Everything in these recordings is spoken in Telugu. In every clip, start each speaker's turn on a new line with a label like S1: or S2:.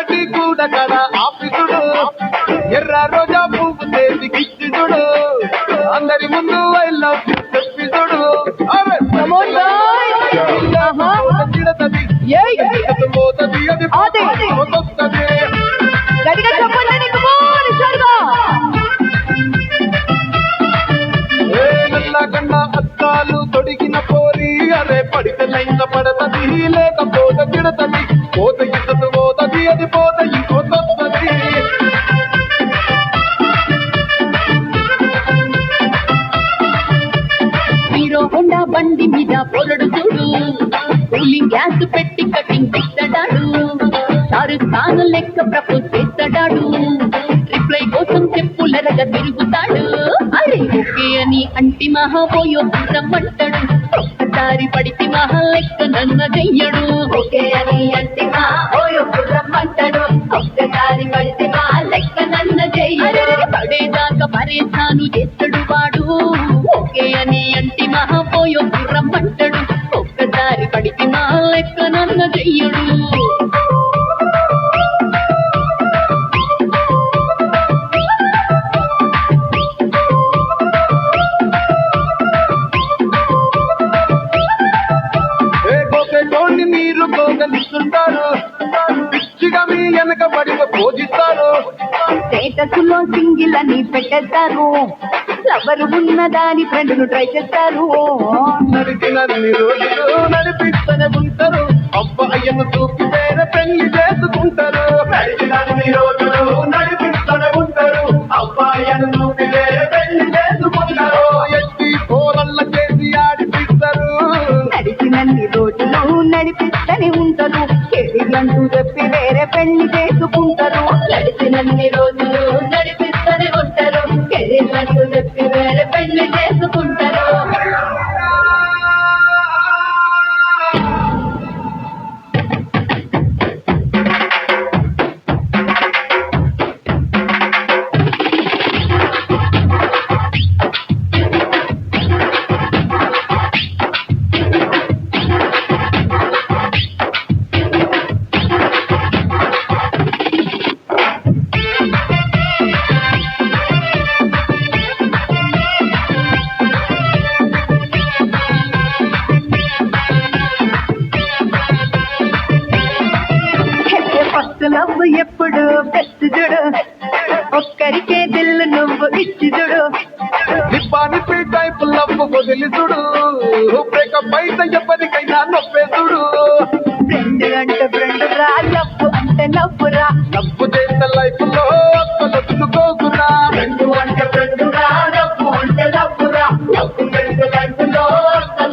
S1: టీ కూడా కడ ఆఫీసుడు ఎర్ర రోజా పువ్వు చేసి కిచ్చిదుడు అందరి ముందు ఐ లవ్ యూ చెప్పిదుడు చిడతది పోతది అది పోతొస్తది కన్నా అద్దాలు తొడిగిన పోరి అరే పడితే లైన్ల పడతది లేకపోతే తిడతది పోత ఇద్దరు పోతది అది పోత ఇంకోతొస్తది
S2: హీరో హోండా బండి మీద పొరడు చూడు కూలింగ్ గ్యాస్ పెట్టి కటింగ్ పెట్టడాడు షారుఖ్ ఖాన్ లెక్క ప్రపోజ్ చేస్తాడాడు రిప్లై కోసం చెప్పులరగా తిరుగుతాడు అరే ఓకే అని అంటి మహాపోయో రమ్మంటాడు ఒక్కసారి పడితే మహా లెక్క నన్న చెయ్యడు ఓకే అని అంటి మహాపోయో రమ్మంటాడు ఒక్కసారి పడితే మహా లెక్క నన్న చెయ్యడు పడేదాకా పరేశాను చేస్తాడు వాడు ఓకే అని అంటి మహాపోయో రమ్మంటాడు ఒక్కసారి పడితే మహా లెక్క నన్న చెయ్యడు
S1: మీరు పోగలిస్తుంటారు పిచ్చిగా మీ వెనక పడిపో పూజిస్తారు
S2: స్టేటస్ లో సింగిల్ అని పెట్టేస్తారు ఎవరు ఉన్నదాని ఫ్రెండ్ ట్రై చేస్తారు
S1: నడిచినన్ని రోజులు నడిపిస్తూనే ఉంటారు అబ్బాయిను చూపి వేరే పెళ్లి చేసుకుంటారు నడిచినన్ని రోజులు నడిపిస్తూనే ఉంటారు అబ్బాయిను చూపి వేరే పెళ్లి చేసుకుంటారు ఎత్తి పోరల్ల చేసి ఆడిపిస్తారు
S2: నడిచినన్ని రోజులు నడిపిస్తూనే ఉంటారు కెరీర్లంటూ చెప్పి వేరే పెళ్లి చేసుకుంటారు నడిచినన్ని రోజులు నడిపిస్తూనే ఉంటారు కెరీర్లంటూ చెప్పి వేరే పెళ్లి చేసుకుంటారు లవ్ ఎప్పుడు బెస్ట్ చూడు ఒక్కరికే దిల్లు నువ్వు ఇచ్చి చూడు
S1: నిప్పాని టైప్ లవ్ వదిలి చూడు బ్రేకప్ అయితే ఎవరికైనా నొప్పేసుడు
S2: ఫ్రెండ్ అంటే ఫ్రెండ్ రా లవ్ అంటే లవ్ రా
S1: లవ్ చేసే లైఫ్ లో అసలుకోకురా
S2: ఫ్రెండ్ అంటే ఫ్రెండ్ రా లవ్ అంటే లవ్ రా లవ్ చేసే లైఫ్ లో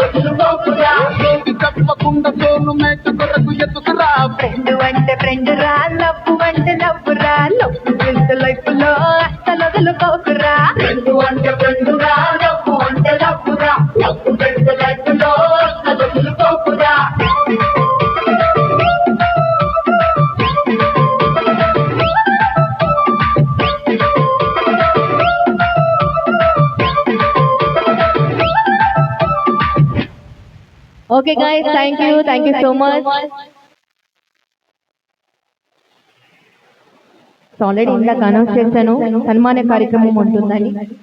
S2: అసలుకోకురా
S1: చెప్పకుండా సోను మేక కొరకు ఎత్తుకురా
S2: ఫ్రెండ్ అంటే ఫ్రెండ్ రా లవ్ అంటే లవ్ రా లవ్ చేసే లైఫ్ లో అసలుకోకురా
S1: ఫ్రెండ్ అంటే ఫ్రెండ్ రా లవ్ అంటే లవ్ రా లవ్ చేసే లైఫ్ లో అసలుకోకురా
S2: Okay guys, thank you so much. Already ఇందాక అనౌన్స్ చేశాను సన్మాన కార్యక్రమం ఉంటుందని.